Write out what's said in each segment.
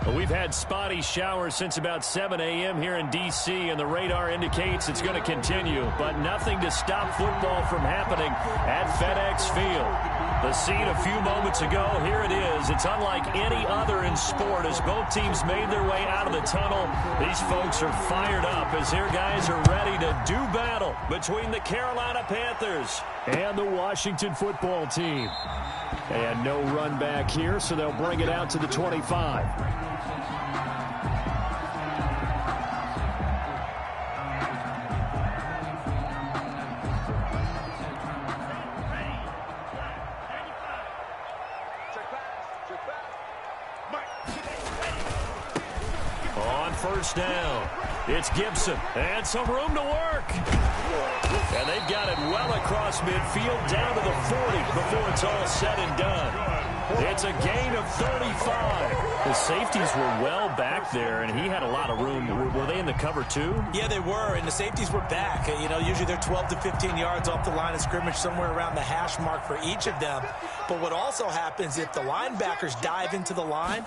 Well, we've had spotty showers since about 7 a.m. here in D.C., and the radar indicates it's going to continue, but nothing to stop football from happening at FedEx Field. The scene a few moments ago, here it is. It's unlike any other in sport as both teams made their way out of the tunnel. These folks are fired up as their guys are ready to do battle between the Carolina Panthers and the Washington football team. And no run back here, so they'll bring it out to the 25. On first down, it's Gibson, and some room to work. And they've got it well across midfield down to the 40 before it's all said and done. It's a gain of 35. The safeties were well back there, and he had a lot of room. Were they in the cover too? Yeah, they were, and the safeties were back. You know, usually they're 12 to 15 yards off the line of scrimmage, somewhere around the hash mark for each of them. But what also happens if the linebackers dive into the line,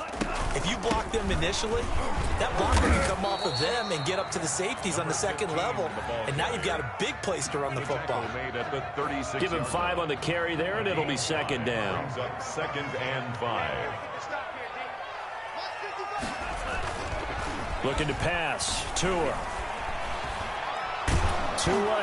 if you block them initially, that blocker can come off of them and get up to the safeties on the second level, and now you've got a big place to run the football. Give him 5 on the carry there, and it'll be second down. Second and 5. Looking to pass. Tua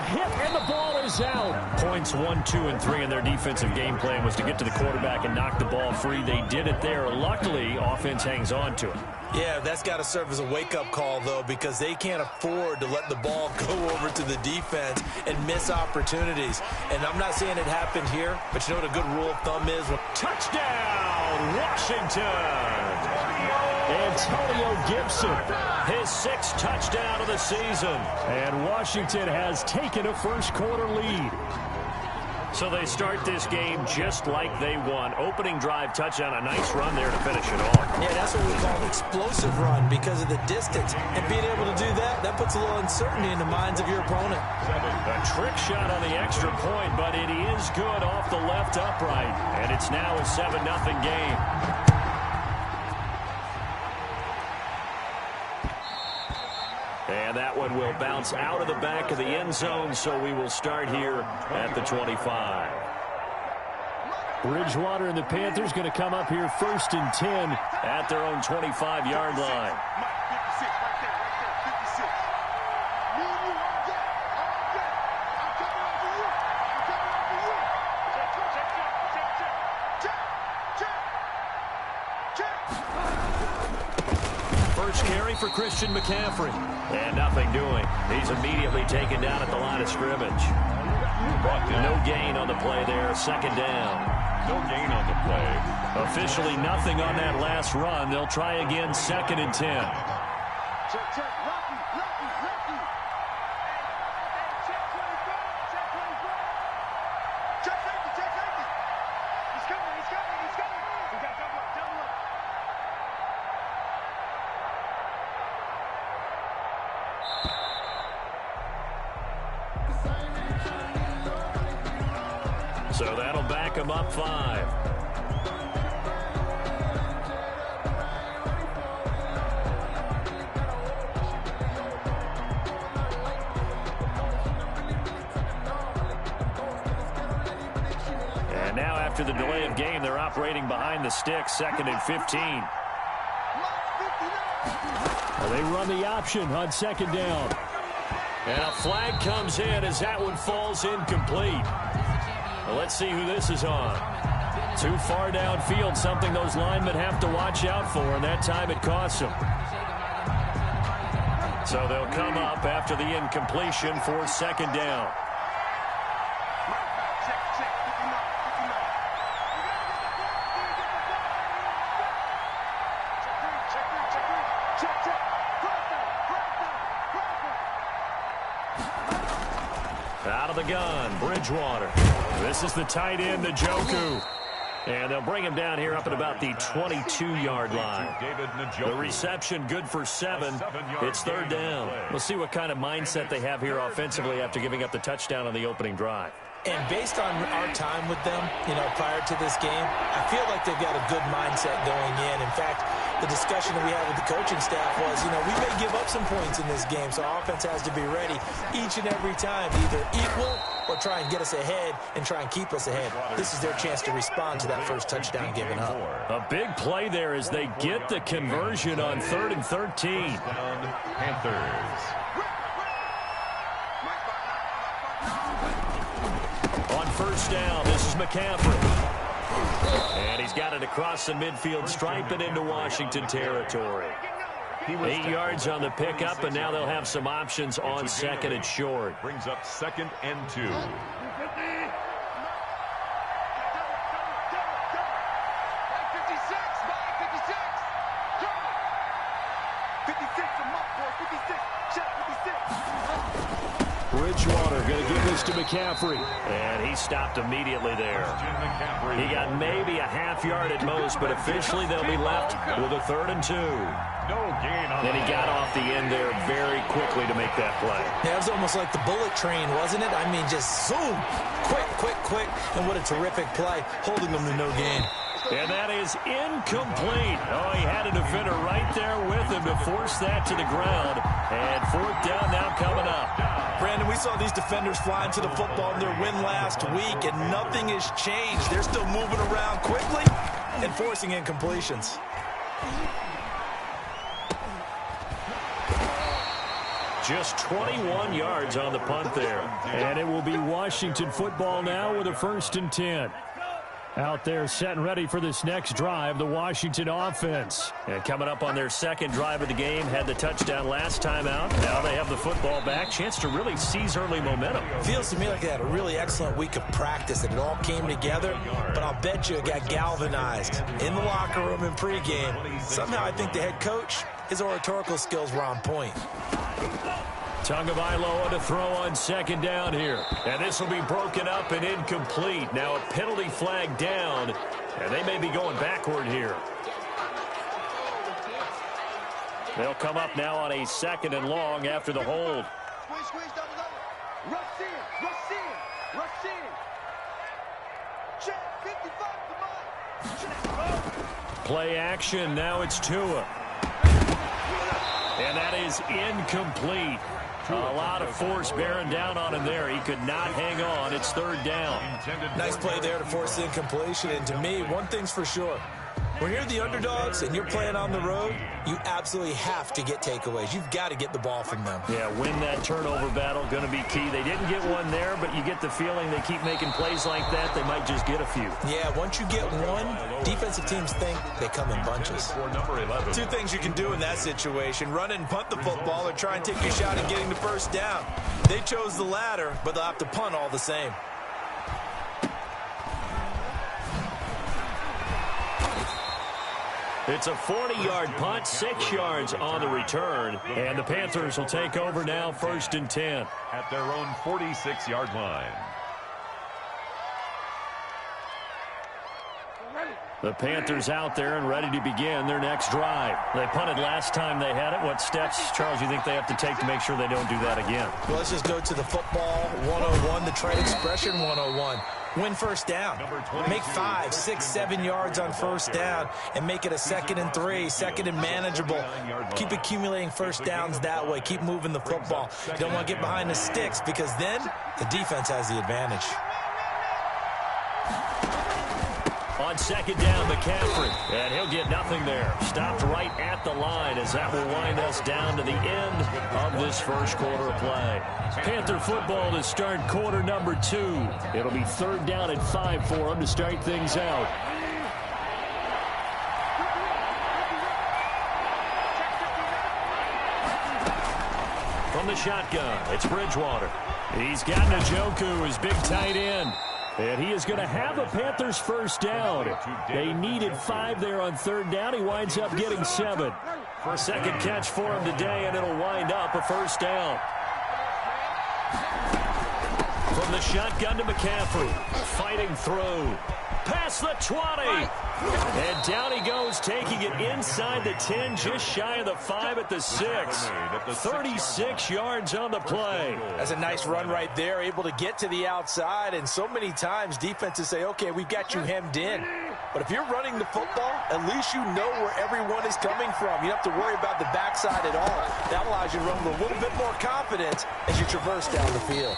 hit, and the ball is out. Points 1, 2, and 3 in their defensive game plan was to get to the quarterback and knock the ball free. They did it there. Luckily, offense hangs on to it. Yeah, that's got to serve as a wake-up call, though, because they can't afford to let the ball go over to the defense and miss opportunities. And I'm not saying it happened here, but you know what a good rule of thumb is? Touchdown, Washington! Antonio Gibson, his 6th touchdown of the season. And Washington has taken a first-quarter lead. So they start this game just like they won. Opening drive touchdown, a nice run there to finish it off. Yeah, that's what we call an explosive run because of the distance. And being able to do that, that puts a little uncertainty in the minds of your opponent. A trick shot on the extra point, but it is good off the left upright. And it's now a 7-0 game. And that one will bounce out of the back of the end zone, so we will start here at the 25. Bridgewater and the Panthers going to come up here 1st and 10 at their own 25-yard line. First carry for Christian McCaffrey. And nothing doing. He's immediately taken down at the line of scrimmage. No gain on the play there. Second down. No gain on the play. Officially nothing on that last run. They'll try again 2nd and 10. So that'll back him up 5. And now after the delay of game, they're operating behind the sticks, 2nd and 15. Well, they run the option on 2nd down. And a flag comes in as that one falls incomplete. Well, let's see who this is on. Too far downfield, something those linemen have to watch out for, and that time it costs them. So they'll come up after the incompletion for 2nd down. Out of the gun, Bridgewater. This is the tight end, Njoku. And they'll bring him down here up at about the 22-yard line. The reception good for 7. It's 3rd down. We'll see what kind of mindset they have here offensively after giving up the touchdown on the opening drive. And based on our time with them, you know, prior to this game, I feel like they've got a good mindset going in. In fact, the discussion that we had with the coaching staff was, you know, we may give up some points in this game, so our offense has to be ready each and every time, either equal or try and get us ahead and try and keep us ahead. This is their chance to respond to that first touchdown given up. A big play there as they get the conversion on 3rd and 13. Panthers. On first down, this is McCaffrey. And he's got it across the midfield stripe and into Washington territory. 8 yards on the pickup, and now they'll have some options on 2nd and short. Brings up 2nd and 2. Bridgewater going to give this to McCaffrey. And he stopped immediately there. He got maybe a half yard at most, but officially they'll be left with a 3rd and 2. No gain on. And he got off the end there very quickly to make that play. Yeah, it was almost like the bullet train, wasn't it? I mean, just zoom. Quick, quick, quick. And what a terrific play, holding them to no gain. And that is incomplete. Oh, he had a defender right there with him to force that to the ground. And 4th down now coming up. Brandon, we saw these defenders flying to the football in their win last week, and nothing has changed. They're still moving around quickly and forcing incompletions. Just 21 yards on the punt there. And it will be Washington football now with a 1st and 10. Out there set and ready for this next drive, the Washington offense. And coming up on their 2nd drive of the game, had the touchdown last time out. Now they have the football back. Chance to really seize early momentum. Feels to me like they had a really excellent week of practice, and it all came together. But I'll bet you it got galvanized in the locker room in pregame. Somehow I think the head coach, his oratorical skills were on point. Tagovailoa to throw on 2nd down here. And this will be broken up and incomplete. Now a penalty flag down, and they may be going backward here. They'll come up now on a 2nd and long after the hold. Play action, now it's Tua. And that is incomplete. A lot of force bearing down on him there. He could not hang on. It's 3rd down. Nice play there to force the incompletion. And to me, one thing's for sure. When you're the underdogs and you're playing on the road, you absolutely have to get takeaways. You've got to get the ball from them. Yeah, win that turnover battle, going to be key. They didn't get one there, but you get the feeling they keep making plays like that, they might just get a few. Yeah, once you get one, defensive teams think they come in bunches. Two things you can do in that situation: run and punt the football, or try and take your shot at getting the 1st down. They chose the latter, but they'll have to punt all the same. It's a 40-yard punt, 6 yards on the return. And the Panthers will take over now, 1st and 10. At their own 46-yard line. The Panthers out there and ready to begin their next drive. They punted last time they had it. What steps, Charles, you think they have to take to make sure they don't do that again? Well, let's just go to the football 101, the trade expression 101. Win 1st down. Make 5, 6, 7 yards on 1st down and make it a 2nd and 3, 2nd and manageable. Keep accumulating 1st downs that way. Keep moving the football. You don't want to get behind the sticks, because then the defense has the advantage. On 2nd down, McCaffrey, and he'll get nothing there. Stopped right at the line as that will wind us down to the end of this 1st quarter of play. Panther football to start quarter number 2. It'll be 3rd down and 5 for them to start things out. From the shotgun, it's Bridgewater. He's got Njoku, his big tight end. And he is going to have a Panthers 1st down. They needed 5 there on 3rd down. He winds up getting 7. For a 2nd catch for him today, and it'll wind up a 1st down. From the shotgun to McCaffrey. Fighting through. Past the 20. And down he goes, taking it inside the 10, just shy of the 5 at the 6. 36 yards on the play. That's a nice run right there, able to get to the outside. And so many times defenses say, okay, we've got you hemmed in. But if you're running the football, at least you know where everyone is coming from. You don't have to worry about the backside at all. That allows you to run with a little bit more confidence as you traverse down the field.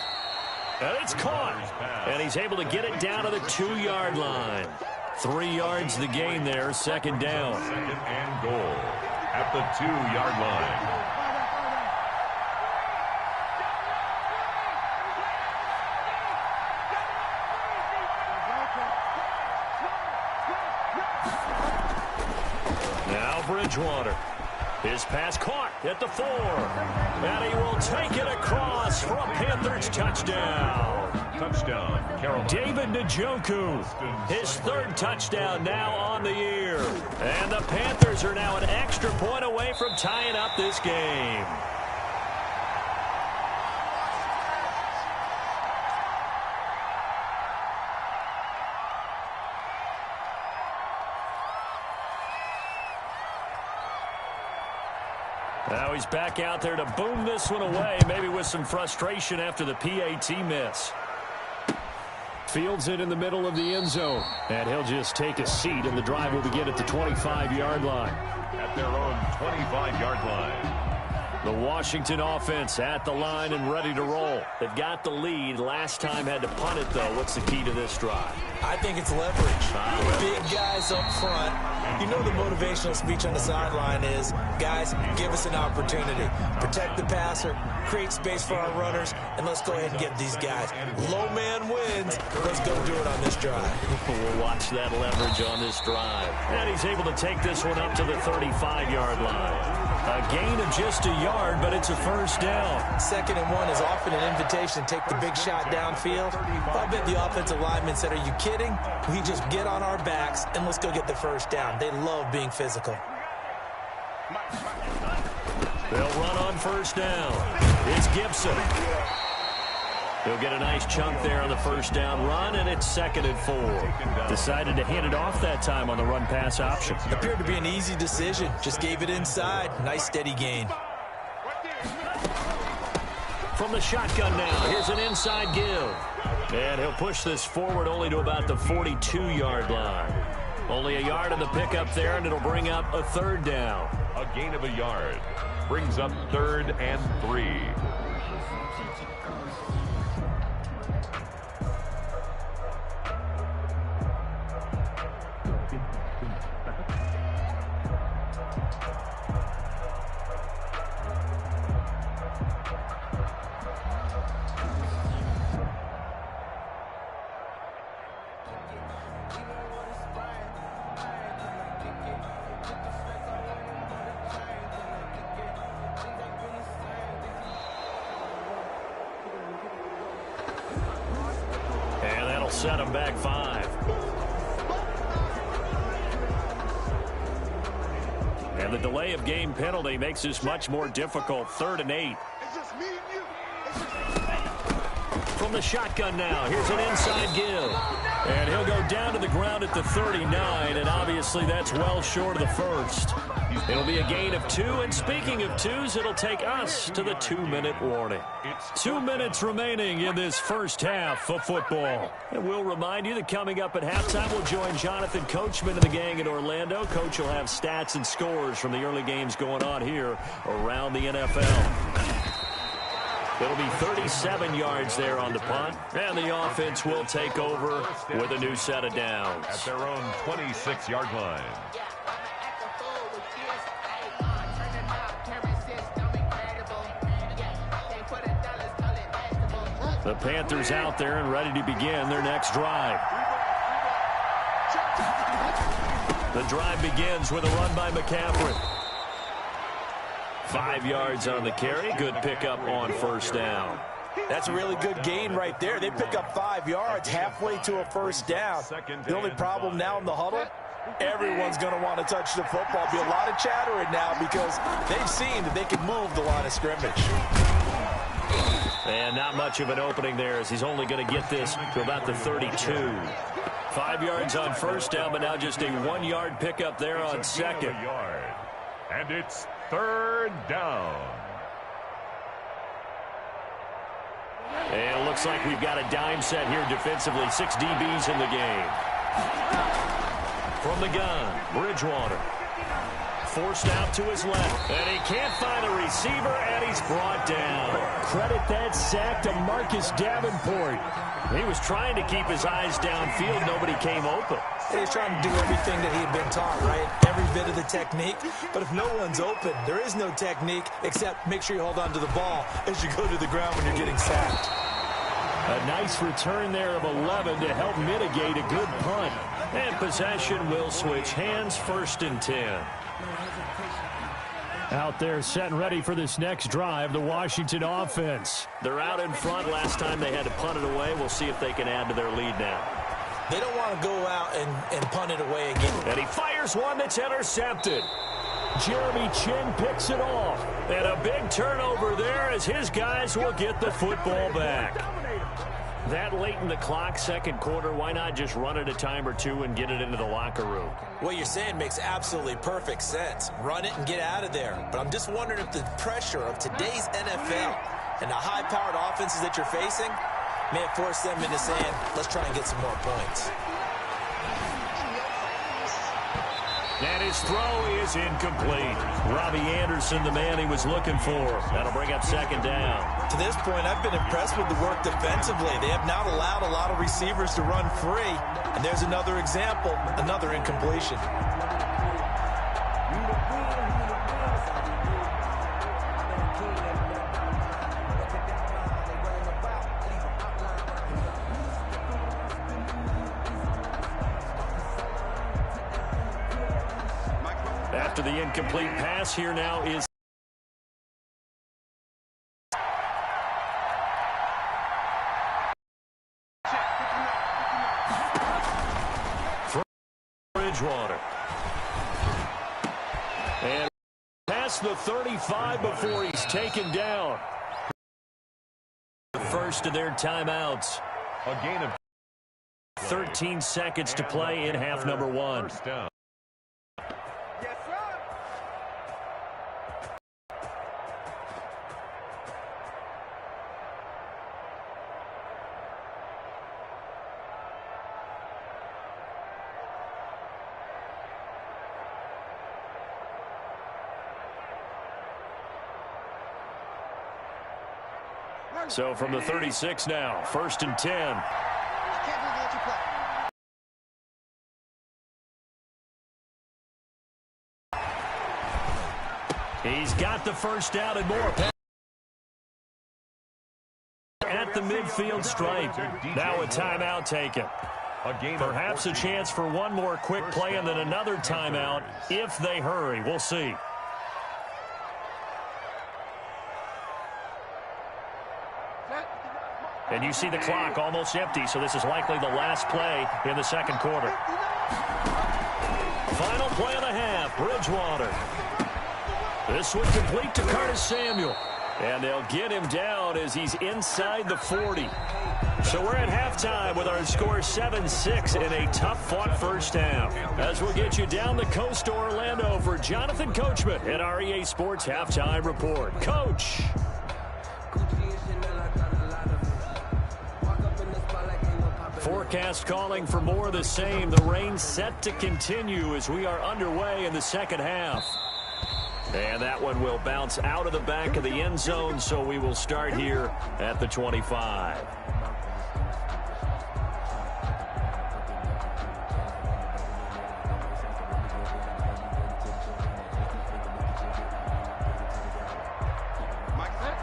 And it's caught. And he's able to get it down to the 2-yard line. 3 yards the gain there, second down. Second and goal at the 2-yard line. Bridgewater. His pass caught at the 4. And he will take it across for a Panthers touchdown. Touchdown, Carolina. David Njoku. His 3rd touchdown now on the year. And the Panthers are now an extra point away from tying up this game. Now he's back out there to boom this one away, maybe with some frustration after the PAT miss. Fields it in the middle of the end zone. And he'll just take a seat, and the drive will begin at the 25-yard line. At their own 25-yard line. The Washington offense at the line and ready to roll. They've got the lead. Last time had to punt it, though. What's the key to this drive? I think it's leverage. Big guys up front. You know the motivational speech on the sideline is, guys, give us an opportunity. Protect the passer, create space for our runners, and let's go ahead and get these guys. Low man wins. Let's go do it on this drive. We'll watch that leverage on this drive. And he's able to take this one up to the 35-yard line. A gain of just a yard, but it's a first down. 2nd and 1 is often an invitation to take the big shot downfield. I bet the offensive lineman said, are you kidding? We just get on our backs and let's go get the first down. They love being physical. They'll run on first down. It's Gibson. He'll get a nice chunk there on the first down run, and it's 2nd and 4. Decided to hand it off that time on the run-pass option. Appeared to be an easy decision. Just gave it inside. Nice steady gain. From the shotgun now, here's an inside give. And he'll push this forward only to about the 42-yard line. Only a yard on the pickup there, and it'll bring up a 3rd down. A gain of a yard. Brings up 3rd and 3. Set him back 5. And the delay of game penalty makes this much more difficult. 3rd and 8. From the shotgun now, here's an inside give. And he'll go down to the ground at the 39, and obviously that's well short of the first. It'll be a gain of 2, and speaking of 2s, it'll take us to the 2-minute warning. 2 minutes remaining in this first half of football. And we'll remind you that coming up at halftime, we'll join Jonathan Coachman and the gang in Orlando. Coach will have stats and scores from the early games going on here around the NFL. It'll be 37 yards there on the punt, and the offense will take over with a new set of downs. At their own 26-yard line. The Panthers out there and ready to begin their next drive. The drive begins with a run by McCaffrey. 5 yards on the carry. Good pickup on first down. That's a really good gain right there. They pick up 5 yards halfway to a first down. The only problem now in the huddle, everyone's going to want to touch the football. Be a lot of chattering now because they've seen that they can move the line of scrimmage. And not much of an opening there as he's only going to get this to about the 32. 5 yards on first down, but now just a 1-yard pickup there on second. And it's 3rd down. And it looks like we've got a dime set here defensively. 6 DBs in the game. From the gun, Bridgewater. Forced out to his left, and he can't find a receiver, and he's brought down. Credit that sack to Marcus Davenport. He was trying to keep his eyes downfield. Nobody came open. He's trying to do everything that he had been taught, right? Every bit of the technique. But if no one's open, there is no technique except make sure you hold on to the ball as you go to the ground when you're getting sacked. A nice return there of 11 to help mitigate a good punt. And possession will switch hands, 1st and 10. Out there set and ready for this next drive, the Washington offense. They're out in front. Last time they had to punt it away. We'll see if they can add to their lead now. They don't want to go out and punt it away again. And he fires one that's intercepted. Jeremy Chin picks it off. And a big turnover there as his guys will get the football back. That late in the clock, 2nd quarter, why not just run it a time or two and get it into the locker room? What you're saying makes absolutely perfect sense. Run it and get out of there. But I'm just wondering if the pressure of today's NFL and the high-powered offenses that you're facing may have forced them into saying, let's try and get some more points. And his throw is incomplete. Robbie Anderson, the man he was looking for. That'll bring up 2nd down. To this point, I've been impressed with the work defensively. They have not allowed a lot of receivers to run free. And there's another example, another incompletion. After the incomplete pass, here now is Bridgewater. And past the 35 before he's taken down. The first of their timeouts. A gain of 13 seconds to play in half number 1. First down. So from the 36 now, 1st and 10. He's got the first down and more. At the midfield stripe. Now a timeout taken. Perhaps a chance for one more quick play and then another timeout if they hurry. We'll see. And you see the clock almost empty, so this is likely the last play in the 2nd quarter. Final play of the half, Bridgewater. This one complete to Curtis Samuel. And they'll get him down as he's inside the 40. So we're at halftime with our score 7-6 in a tough-fought first half. As we'll get you down the coast to Orlando for Jonathan Coachman at our EA Sports Halftime Report. Coach. Forecast calling for more of the same. The rain set to continue as we are underway in the 2nd half. And that one will bounce out of the back of the end zone, so we will start here at the 25.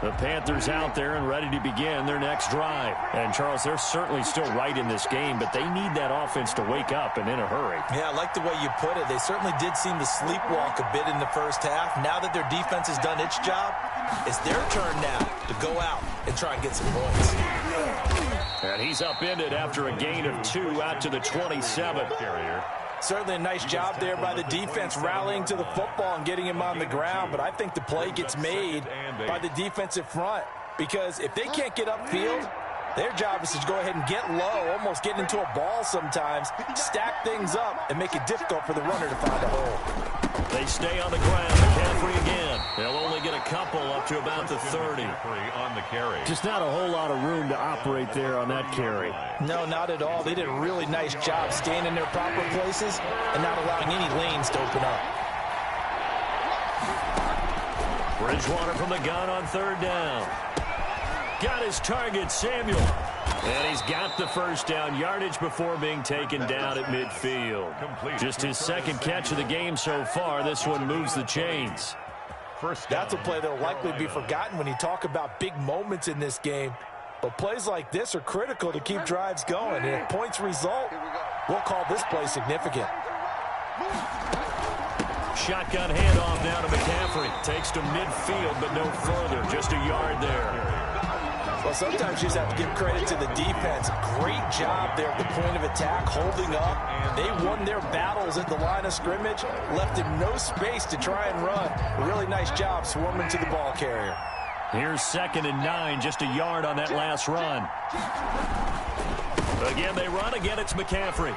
The Panthers out there and ready to begin their next drive. And, Charles, they're certainly still right in this game, but they need that offense to wake up and in a hurry. Yeah, I like the way you put it. They certainly did seem to sleepwalk a bit in the first half. Now that their defense has done its job, it's their turn now to go out and try and get some points. And he's upended after a gain of 2 out to the 27. Certainly a nice job there by the defense rallying to the football and getting him on the ground. But I think the play gets made by the defensive front because if they can't get upfield, their job is to go ahead and get low, almost get into a ball sometimes, stack things up, and make it difficult for the runner to find a hole. They stay on the ground. McCaffrey again. They'll only get a couple up to about the 30. On the carry. Just not a whole lot of room to operate there on that carry. No, not at all. They did a really nice job staying in their proper places and not allowing any lanes to open up. Bridgewater from the gun on third down. Got his target, Samuel. And he's got the first down yardage before being taken down at midfield. Just his second catch of the game so far. This one moves the chains. That's a play that will likely be forgotten when you talk about big moments in this game. But plays like this are critical to keep drives going. And if points result, we'll call this play significant. Shotgun handoff now to McCaffrey. Takes to midfield, but no further. Just a yard there. Well, sometimes you just have to give credit to the defense. Great job there at the point of attack, holding up. They won their battles at the line of scrimmage, left him no space to try and run. A really nice job swarming to the ball carrier. Here's 2nd and 9, just a yard on that last run. Again, they run. Again, it's McCaffrey.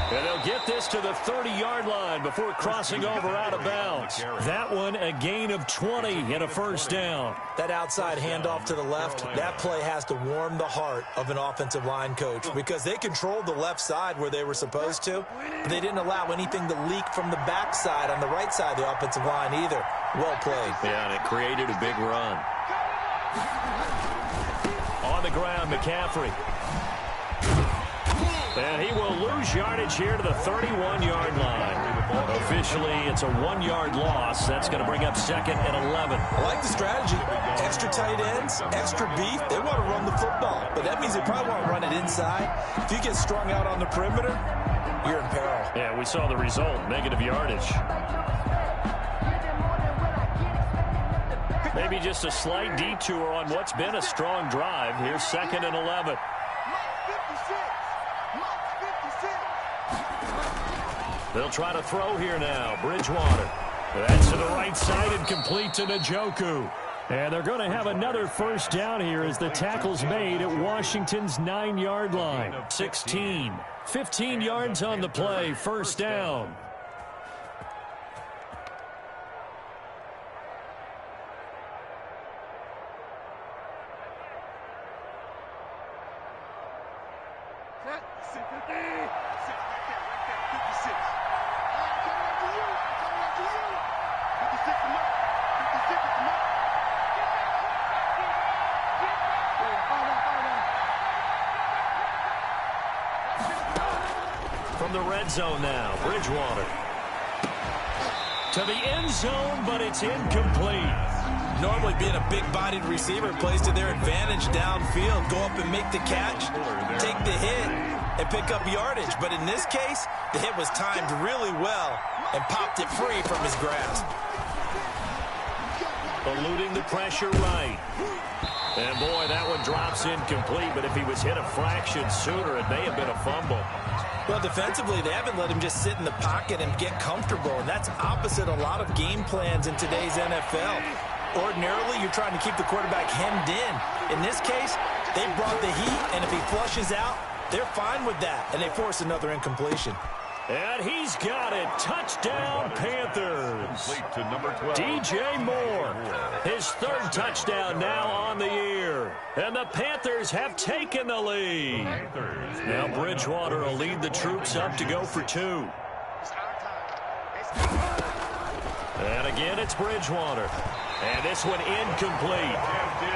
And they'll get this to the 30-yard line before crossing over out of bounds. That one, a gain of 20 and a first down. That outside handoff to the left, that play has to warm the heart of an offensive line coach because they controlled the left side where they were supposed to. They didn't allow anything to leak from the backside on the right side of the offensive line either. Well played. Yeah, and it created a big run. On the ground, McCaffrey. And he will lose yardage here to the 31-yard line. Officially, it's a 1-yard loss. That's going to bring up 2nd and 11. I like the strategy. Extra tight ends, extra beef. They want to run the football, but that means they probably want to run it inside. If you get strung out on the perimeter, you're in peril. Yeah, we saw the result, negative yardage. Maybe just a slight detour on what's been a strong drive. Here's 2nd and 11. They'll try to throw here now. Bridgewater. That's to the right side and complete to Njoku. And they're going to have another first down here as the tackle's made at Washington's 9-yard line. 16. 15 yards on the play. First down. From the red zone now, Bridgewater. To the end zone, but it's incomplete. Normally being a big-bodied receiver plays to their advantage downfield. Go up and make the catch, take the hit, and pick up yardage. But in this case, the hit was timed really well and popped it free from his grasp. Eluding the pressure right. And, boy, that one drops incomplete. But if he was hit a fraction sooner, it may have been a fumble. Well, defensively, they haven't let him just sit in the pocket and get comfortable, and that's opposite a lot of game plans in today's NFL. Ordinarily, you're trying to keep the quarterback hemmed in. In this case, they brought the heat, and if he flushes out, they're fine with that, and they force another incompletion. And he's got it. Touchdown, Panthers. To number 12. DJ Moore. His 3rd touchdown now on the year. And the Panthers have taken the lead. Now Bridgewater will lead the troops up to go for 2. And again, it's Bridgewater. And this one incomplete.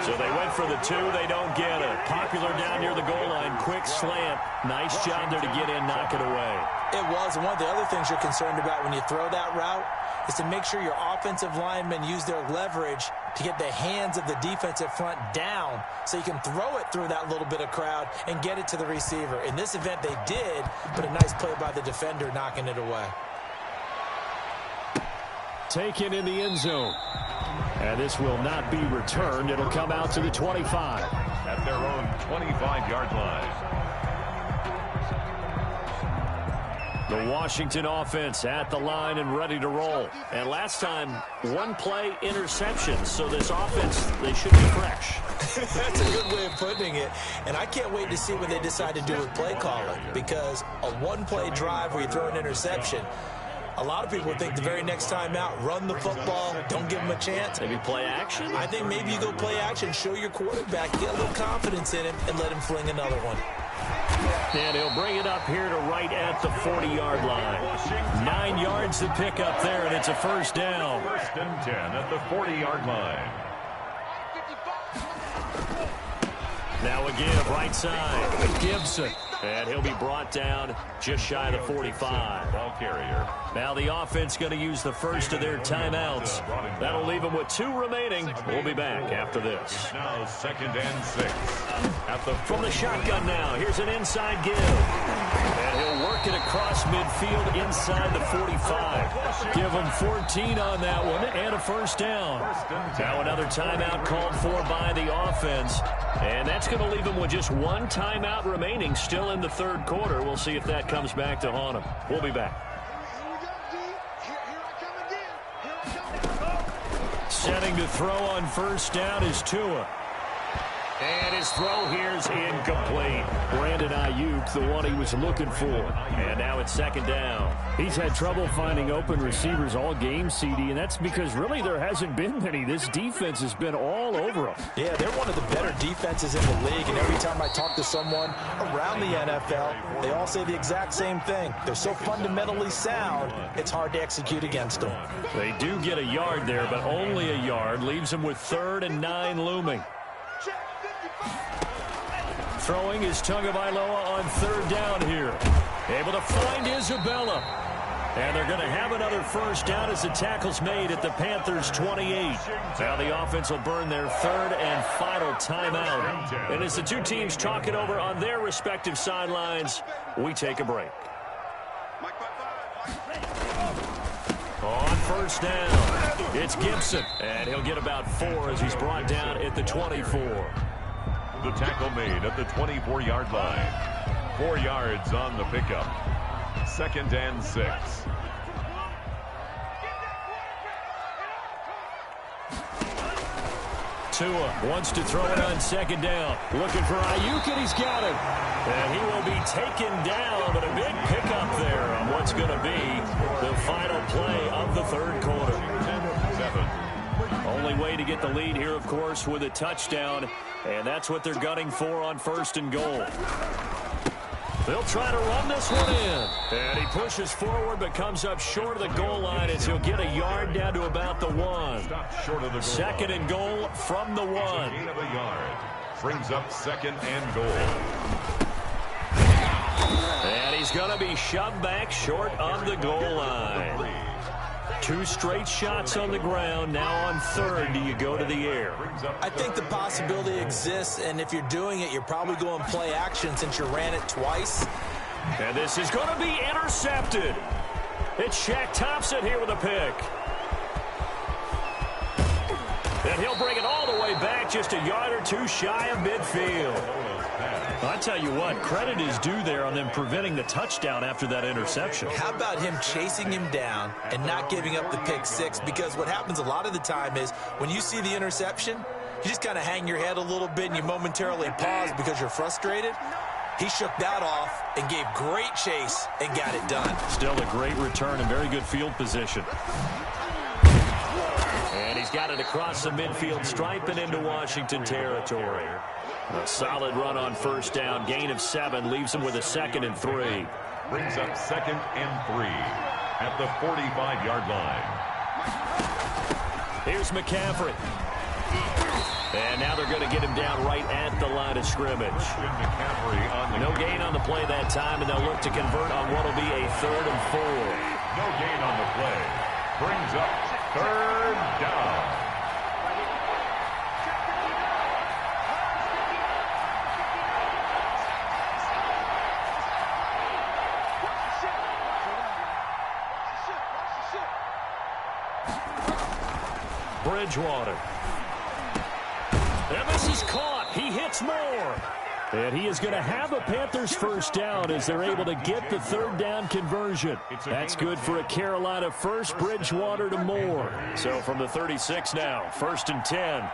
So they went for the 2. They don't get it. Popular down near the goal line. Quick slant. Nice job there to get in, knock it away. It was. And one of the other things you're concerned about when you throw that route is to make sure your offensive linemen use their leverage to get the hands of the defensive front down so you can throw it through that little bit of crowd and get it to the receiver. In this event, they did, but a nice play by the defender knocking it away. Taken in the end zone. And this will not be returned. It'll come out to the 25. At their own 25-yard line. The Washington offense at the line and ready to roll. And last time, 1-play interception. So this offense, they should be fresh. That's a good way of putting it. And I can't wait to see what they decide to do with play calling. Because a 1-play drive where you throw an interception, A lot of people think the very next time out, run the football, don't give him a chance. Maybe play action? I think maybe you go play action, show your quarterback, get a little confidence in him, and let him fling another one. And he'll bring it up here to right at the 40-yard line. 9 yards to pick up there, and it's a first down. First and 10 at the 40-yard line. Now again, right side, Gibson. And he'll be brought down just shy of the 45. Ball carrier. Now the offense going to use the first of their timeouts. That'll leave them with 2 remaining. We'll be back after this. Now second and 6. At the From the shotgun now, here's an inside give. And he'll work it across midfield inside the 45. Give him 14 on that one and a first down. Now another timeout called for by the offense. And that's going to leave them with just 1 timeout remaining still in the third quarter. We'll see if that comes back to haunt them. We'll be back. Setting to throw on first down is Tua. And his throw here is incomplete. Brandon Ayuk, the one he was looking for. And now it's second down. He's had trouble finding open receivers all game, CD, and that's because really there hasn't been many. This defense has been all over them. Yeah, they're one of the better defenses in the league, and every time I talk to someone around the NFL, they all say the exact same thing. They're so fundamentally sound, it's hard to execute against them. They do get a yard there, but only a yard. Leaves them with 3rd and 9 looming. Throwing is Tagovailoa on 3rd down here. Able to find Isabella. And they're going to have another first down as the tackle's made at the Panthers' 28. Now the offense will burn their 3rd and final timeout. And as the 2 teams talk it over on their respective sidelines, we take a break. On first down, it's Gibson. And he'll get about 4 as he's brought down at the 24. The tackle made at the 24-yard line. 4 yards on the pickup. Second and 6. Tua wants to throw it on second down. Looking for Ayuk, and he's got it. And he will be taken down, but a big pickup there on what's going to be the final play of the third quarter. 7. Only way to get the lead here, of course, with a touchdown, and that's what they're gunning for on 1st and goal. They'll try to run this one in. And he pushes forward but comes up short of the goal line as he'll get a yard down to about the 1. Short of the goal. 2nd and goal from the 1. Gain of a yard. Brings up 2nd and goal. And he's going to be shoved back short of the goal line. 2 straight shots on the ground. Now on 3rd, do you go to the air? I think the possibility exists, and if you're doing it, you're probably going play action since you ran it twice. And this is going to be intercepted. It's Shaq Thompson here with a pick. And he'll bring it all the way back just a yard or 2 shy of midfield. I tell you what, credit is due there on them preventing the touchdown after that interception. How about him chasing him down and not giving up the pick 6? Because what happens a lot of the time is when you see the interception, you just kind of hang your head a little bit and you momentarily pause because you're frustrated. He shook that off and gave great chase and got it done. Still a great return and very good field position. And he's got it across the midfield stripe and into Washington territory. A solid run on first down. Gain of 7 leaves him with a 2nd and 3. Brings up 2nd and 3 at the 45-yard line. Here's McCaffrey. And now they're going to get him down right at the line of scrimmage. McCaffrey on the no gain on the play that time, and they'll look to convert on what will be a 3rd and 4. No gain on the play. Brings up 3rd down. Bridgewater. And this is caught. He hits more. And he is going to have a Panthers first down as they're able to get the 3rd down conversion. That's good for a Carolina first. Bridgewater to Moore. So from the 36 now, 1st and 10.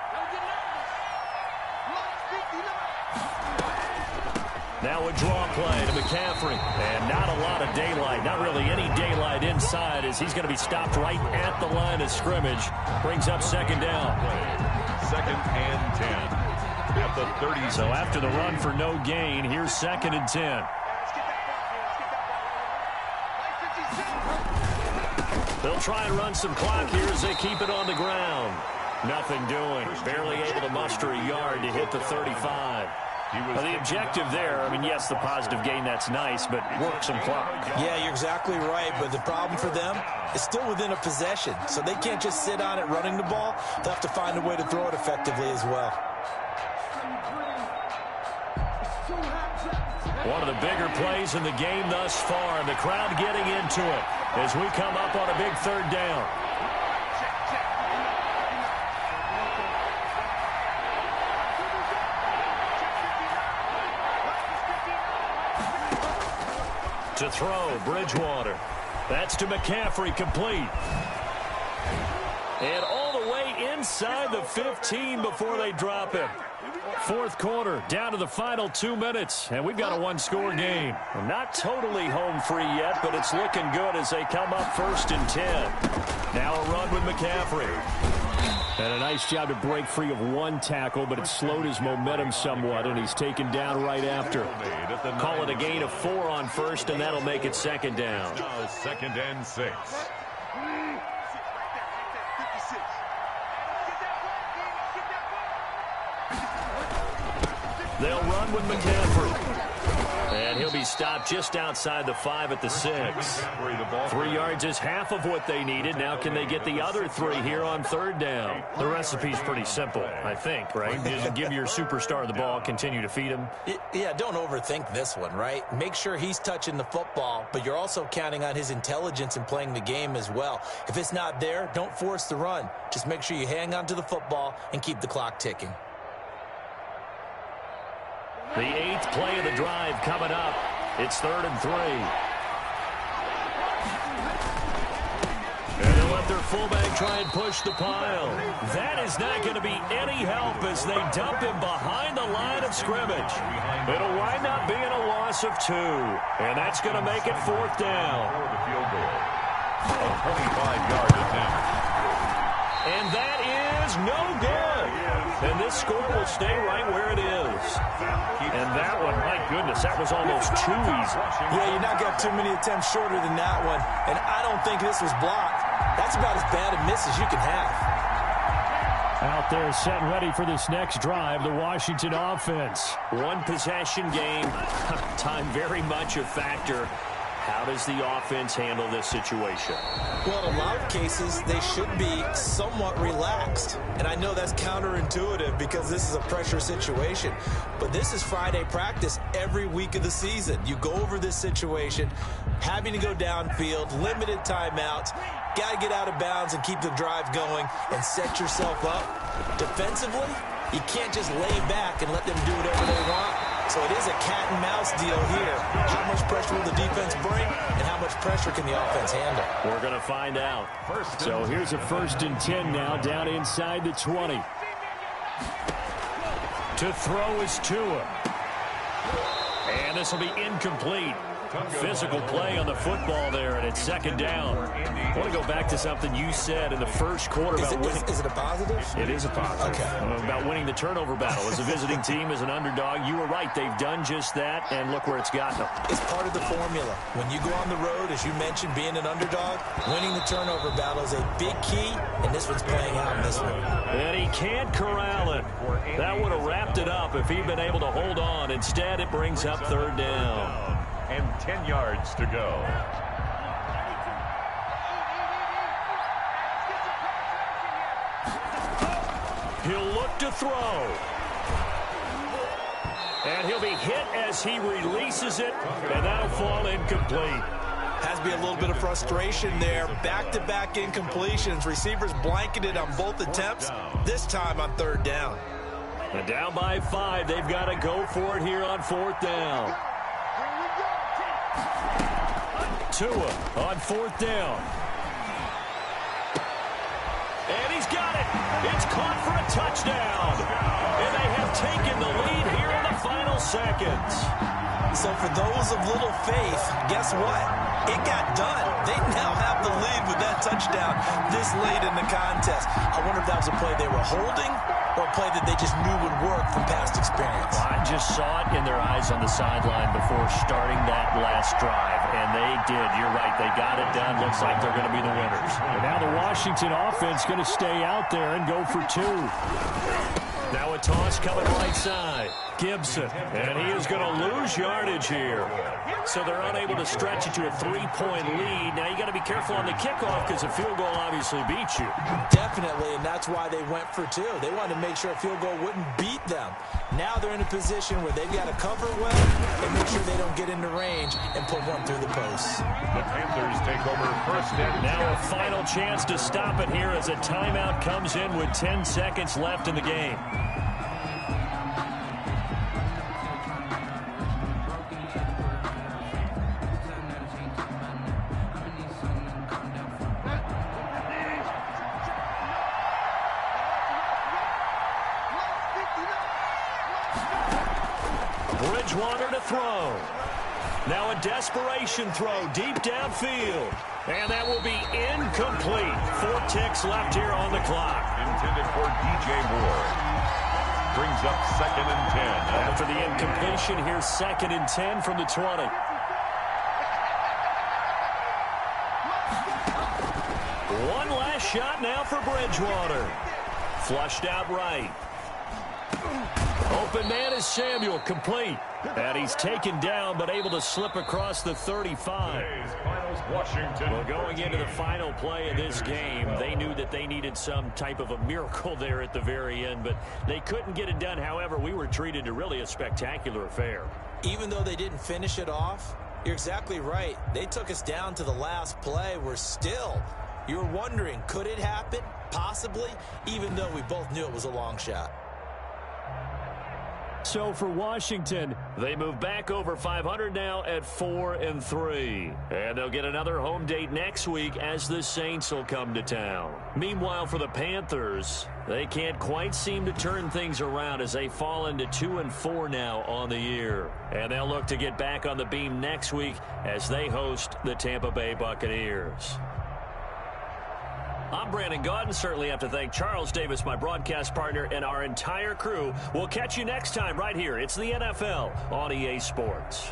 Now a draw play to McCaffrey. And not a lot of daylight, not really any daylight inside, as he's going to be stopped right at the line of scrimmage. Brings up second down. Second and 10 at the 30. So after the run for no gain, here's second and 10. They'll try and run some clock here as they keep it on the ground. Nothing doing. Barely able to muster a yard to hit the 35. Well, the objective there, I mean, yes, the positive gain, that's nice, but work some clock. Yeah, you're exactly right, but the problem for them is still within a possession, so they can't just sit on it running the ball. They'll have to find a way to throw it effectively as well. One of the bigger plays in the game thus far, and the crowd getting into it as we come up on a big third down. To throw, Bridgewater. That's to McCaffrey, complete. And all the way inside the 15 before they drop him. Fourth quarter, down to the final 2 minutes, and we've got a one-score game. Well, not totally home free yet, but it's looking good as they come up first and 10. Now a run with McCaffrey. And a nice job to break free of one tackle, but it slowed his momentum somewhat, and he's taken down right after. Call it a gain of 4 on first, and that'll make it second down. Second and 6. They'll run with McCaffrey. And he'll be stopped just outside the 5 at the 6. 3 yards is half of what they needed. Now can they get the other 3 here on third down? The recipe's pretty simple, I think, right? Just give your superstar the ball, continue to feed him. Yeah, don't overthink this one, right? Make sure he's touching the football, but you're also counting on his intelligence in playing the game as well. If it's not there, don't force the run. Just make sure you hang on to the football and keep the clock ticking. The 8th play of the drive coming up. It's 3rd and 3. And they'll let their fullback try and push the pile. That is not going to be any help as they dump him behind the line of scrimmage. It'll wind up being a loss of 2. And that's going to make it 4th down. For the field goal. A 25-yard attempt. And that is no good. And this score will stay right where it is. And that one, my goodness, that was almost too easy. Yeah, you're not got too many attempts shorter than that one. And I don't think this was blocked. That's about as bad a miss as you can have. Out there set ready for this next drive, the Washington offense. One possession game. Time very much a factor. How does the offense handle this situation? Well, in a lot of cases, they should be somewhat relaxed. And I know that's counterintuitive because this is a pressure situation. But this is Friday practice every week of the season. You go over this situation, having to go downfield, limited timeouts, got to get out of bounds and keep the drive going and set yourself up. Defensively, you can't just lay back and let them do whatever they want. So it is a cat and mouse deal here. How much pressure will the defense bring, and how much pressure can the offense handle? We're going to find out. So here's a 1st and 10 now, down inside the 20. To throw is Tua. And this will be incomplete. Physical play on the football there, and it's second down. I want to go back to something you said in the first quarter about winning. Is it a positive? It is a positive. Okay. About winning the turnover battle. As a visiting team, as an underdog, you were right. They've done just that, and look where it's gotten them. It's part of the formula. When you go on the road, as you mentioned, being an underdog, winning the turnover battle is a big key, and this one's playing out in this one. And he can't corral it. That would have wrapped it up if he'd been able to hold on. Instead, it brings up third down. And 10 yards to go. He'll look to throw. And he'll be hit as he releases it, and that'll fall incomplete. Has to be a little bit of frustration there. Back-to-back incompletions. Receivers blanketed on both attempts, this time on third down. And down by 5, they've got to go for it here on 4th down. Tua on 4th down. And he's got it. It's caught for a touchdown. And they have taken the lead here in the final seconds. So for those of little faith, guess what? It got done. They now have the lead with that touchdown this late in the contest. I wonder if that was a play they were holding or a play that they just knew would work from past experience. I just saw it in their eyes on the sideline before starting that last drive, and they did. You're right. They got it done. Looks like they're going to be the winners. And now the Washington offense going to stay out there and go for 2. Now a toss coming right side. Gibson. And he is going to lose yardage here. So they're unable to stretch it to a 3-point lead. Now you got to be careful on the kickoff because a field goal obviously beats you. Definitely, and that's why they went for 2. They wanted to make sure a field goal wouldn't beat them. Now they're in a position where they've got to cover well and make sure they don't get into range and put one through the posts. The Panthers take over first and now a final chance to stop it here as a timeout comes in with 10 seconds left in the game. Bridgewater to throw. Now a desperation throw deep downfield. And that will be incomplete. 4 ticks left here on the clock. intended for DJ Moore. Brings up 2nd and 10. After the incompletion, here's 2nd and 10 from the 20. One last shot now for Bridgewater. Flushed out right. Open man is Samuel, complete. And he's taken down, but able to slip across the 35. Washington. Well, going into the final play of this game, they knew that they needed some type of a miracle there at the very end, but they couldn't get it done. However, we were treated to really a spectacular affair. Even though they didn't finish it off, you're exactly right. They took us down to the last play. We're still, you're wondering, could it happen? Possibly, even though we both knew it was a long shot. So for Washington, they move back over 500 now at 4-3. And they'll get another home date next week as the Saints will come to town. Meanwhile, for the Panthers, they can't quite seem to turn things around as they fall into 2-4 now on the year. And they'll look to get back on the beam next week as they host the Tampa Bay Buccaneers. I'm Brandon Gaudin. Certainly have to thank Charles Davis, my broadcast partner, and our entire crew. We'll catch you next time right here. It's the NFL on EA Sports.